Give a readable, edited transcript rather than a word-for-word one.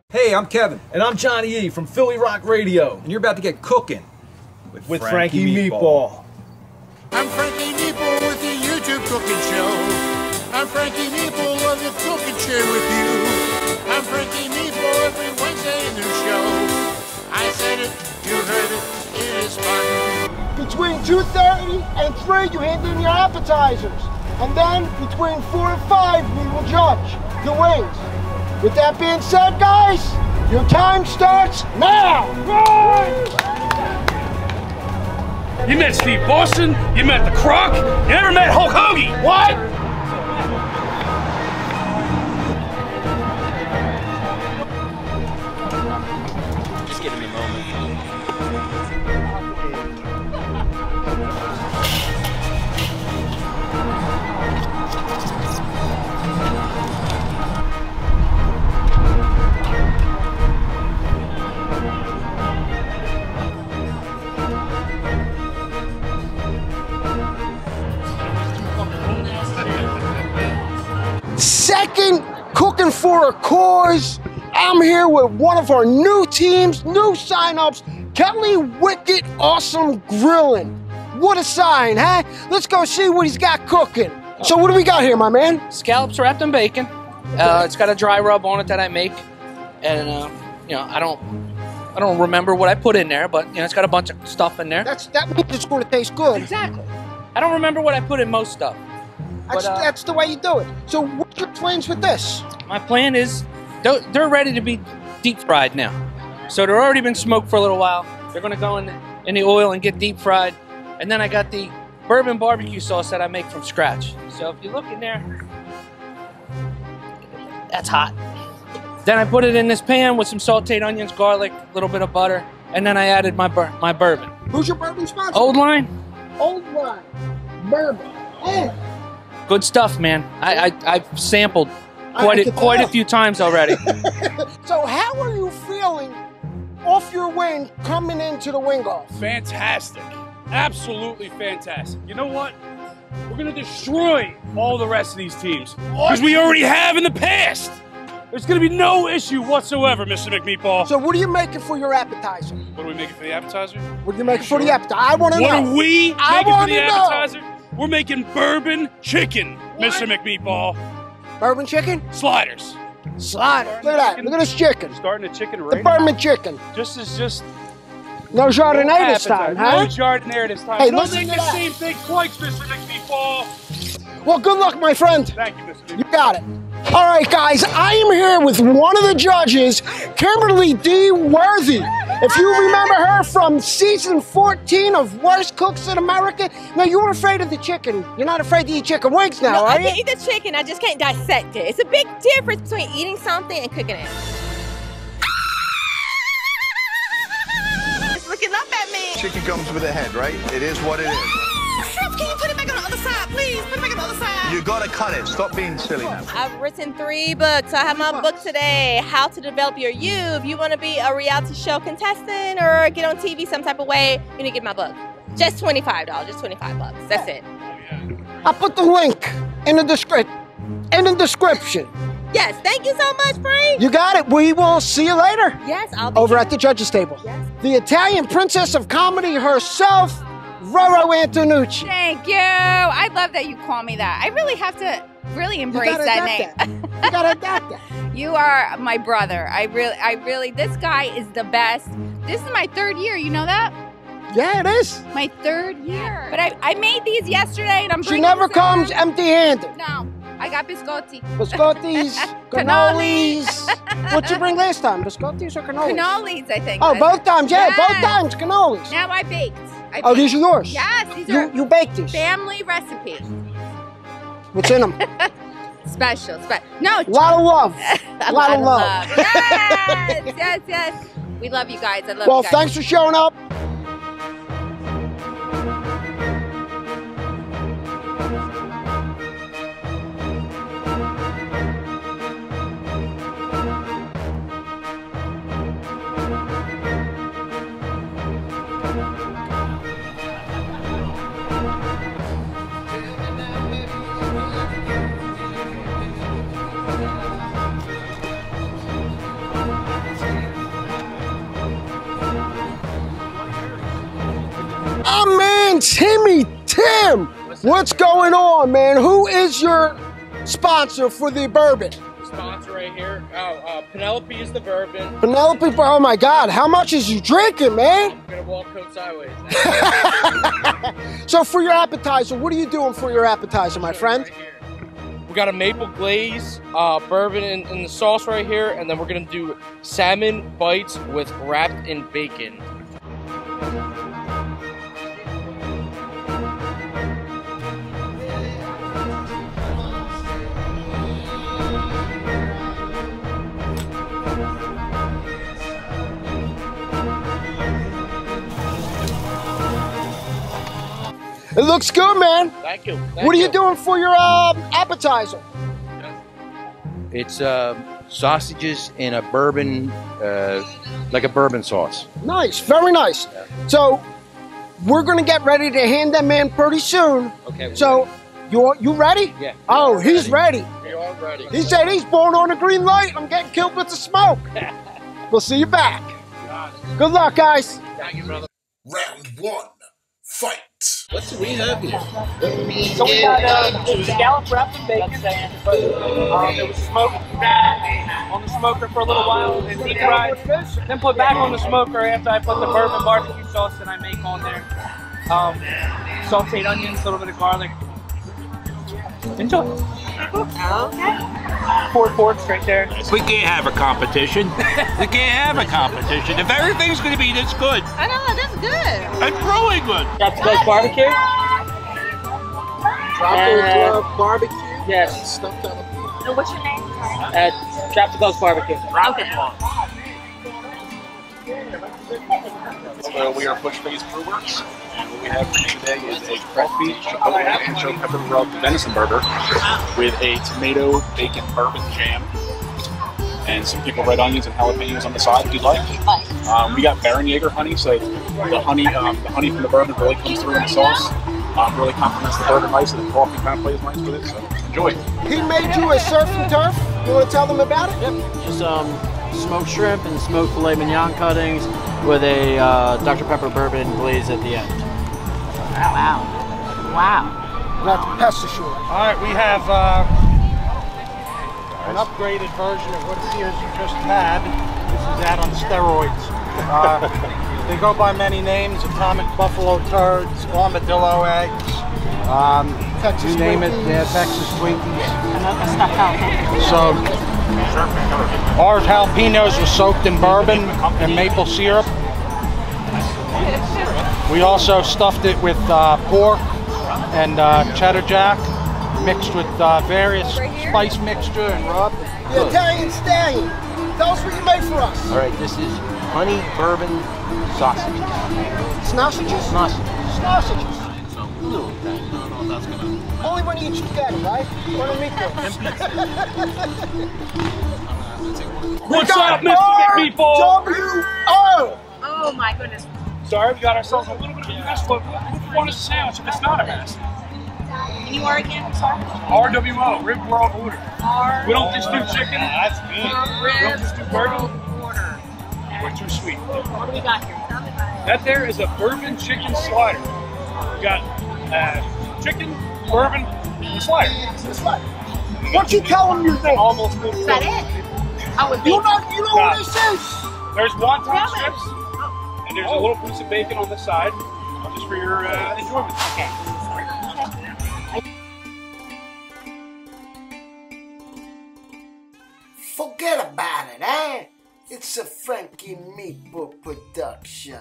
Hey, I'm Kevin. And I'm Johnny E. from Philly Rock Radio. And you're about to get cooking with Frankie Meatball. I'm Frankie Meatball with the YouTube cooking show. I'm Frankie Meatball of the cooking show with you. I'm Frankie Meatball every Wednesday, a new show. I said it, you heard it, it is fun. Between 2:30 and 3, you hand in your appetizers. And then between 4 and 5, we will judge the wings. With that being said, guys, your time starts now! You met Steve Boston, you met the Croc, you never met Hulk Hogan! What? Just give me a moment. Second, cooking for a cause. I'm here with one of our new teams, new sign-ups, Kelly Wicked Awesome Grilling. What a sign, huh? Let's go see what he's got cooking. So what do we got here, my man? Scallops wrapped in bacon. It's got a dry rub on it that I make, and you know, I don't remember what I put in there, but you know, it's got a bunch of stuff in there. That means it's going to taste good. Exactly. I don't remember what I put in most stuff. That's the way you do it. So what's your plans with this? My plan is they're ready to be deep fried now. So they're already been smoked for a little while. They're going to go in the oil and get deep fried. And then I got the bourbon barbecue sauce that I make from scratch. So if you look in there, that's hot. Then I put it in this pan with some sauteed onions, garlic, a little bit of butter, and then I added my bourbon. Who's your bourbon sponsor? Old Line. Old Line. Bourbon. Hey. Good stuff, man. I've sampled quite a few times already. So how are you feeling off your wing coming into the wing off? Fantastic. Absolutely fantastic. You know what? We're going to destroy all the rest of these teams. Because we already have in the past. There's going to be no issue whatsoever, Mr. McMeatball. So what are you making for your appetizer? What are we making for the appetizer? What are you making for the appetizer? I want to know. What are we making for the appetizer? Know. We're making bourbon chicken, what? Mr. McMeatball. Bourbon chicken? Sliders. Sliders. Look at that. Look at this chicken. Starting the chicken right The bourbon chicken. Just no Chardonnay this time, huh? No Chardonnay this time. Hey, don't listen make to the that. same thing twice, Mr. McMeatball. Well, good luck, my friend. Thank you, Mr. McMeatball. You got it. All right, guys, I am here with one of the judges, Kimberly D. Worthy. If you remember her from season 14 of Worst Cooks in America, now you were afraid of the chicken. You're not afraid to eat chicken wings now, are you? I can eat the chicken, I just can't dissect it. It's a big difference between eating something and cooking it. It's looking up at me. Chicken comes with a head, right? It is what it is. Can you put it back on the other side, please? Put it back on the other side. You gotta cut it. Stop being silly now. I've written 3 books. I have my book today, How to Develop Your You. If you want to be a reality show contestant or get on TV some type of way, you need to get my book. Just $25, just $25. That's it. I'll put the link in the description. Yes, thank you so much, Frank. You got it. We will see you later. Yes, I'll be over here. at the judges table. Yes. The Italian princess of comedy herself, Roro Antonucci. Thank you. I love that you call me that. I really have to embrace that name. You gotta adapt that. You are my brother. I really, this guy is the best. This is my 3rd year, you know that? Yeah, it is. My 3rd year. But I made these yesterday and I'm She never comes empty-handed. No, I got biscotti. Biscottis, cannolis. What'd you bring last time? Biscottis or cannolis? Cannolis, I think. Oh, both times, yeah, Yes. both times, cannolis. Now I baked. Oh, these are yours? Yes, these are You baked these? family recipe. What's in them? Special. No. A lot of love. A lot of love. Yes, yes. We love you guys. I love you guys. Well, thanks for showing up. my man Timmy Tim. What's going on, man? Who is your sponsor for the bourbon? Sponsor right here. Penelope is the bourbon. Penelope, oh my God, how much is you drinking, man? I'm gonna walk code sideways. So for your appetizer, what are you doing for your appetizer, my friend? We got a maple glaze, bourbon in the sauce right here, and then we're gonna do salmon bites with wrapped in bacon. It looks good, man. Thank you. What are you doing for your appetizer? It's sausages in a bourbon, like a bourbon sauce. Nice, very nice. So we're gonna get ready to hand them in pretty soon. Okay. So you ready? Yeah. Oh, he's ready. We are ready. He said he's born on a green light. I'm getting killed with the smoke. We'll see you back. Good luck, guys. Thank you, brother. Round one, fight. What do we have here? So we got scallop wrapped in bacon. It was smoked on the smoker for a little while and deep fried. Then put back on the smoker after I put the bourbon barbecue sauce that I make on there. Sauteed onions, a little bit of garlic. Enjoy. Okay. 4 forks right there. We can't have a competition. We can't have a competition. If everything's going to be this good, I know, that's good. it's really good. That's Ghost Barbecue. Tropical barbecue. Yes. Stuffed jalapeno. And what's your name? Trap the Ghost Barbecue. Okay. So we are Push-Based Brewworks, and what we have for you today is a fresh beef, chipotle, and choke pepper rub venison burger with a tomato bacon bourbon jam and some pickled red onions and jalapenos on the side if you'd like. We got Baron Jaeger honey, so the honey from the bourbon really comes through in the sauce. Really complements the bourbon nice, and the coffee kind of plays nice with it. So enjoy. He made you a surf and turf. You want to tell them about it? Yep. Just smoked shrimp and smoked filet mignon cuttings with a Dr. Pepper bourbon glaze at the end. Wow. Wow. That's Pesta Shore. All right, we have an upgraded version of what Sears you just had. This is that on steroids. They go by many names: Atomic Buffalo Turds, Armadillo Eggs, Texas you name it. Twinkies. Yeah, Texas Twinkies. So our jalapenos were soaked in bourbon and maple syrup. We also stuffed it with pork and cheddar jack, mixed with various spice mixture and rub. The Italian Stallion. Tell us what you made for us. All right, this is honey bourbon sausages. Sausages? Sausages. Little thing. No, that's gonna. Only when you eat together, right? Or the What's up, Mr. Meatball? W-O! Oh my goodness. Sorry, we got ourselves a little bit of a mess, but we want a sandwich if it's not a mess. Can you order again? I'm sorry. RWO, Rib World Order. We don't just do chicken. That's good. We don't just do bourbon. We're too sweet. What do we got here? Tell me about it. That there is a bourbon chicken slider. We got chicken, bourbon, and slider. Why don't you tell them your thing? Almost good. Is that it? Oh, with You bacon. know what this is? There's wonton strips, and there's a little piece of bacon on the side, just for your enjoyment. Okay. Forget about it, eh? It's a Frankie Meatball production.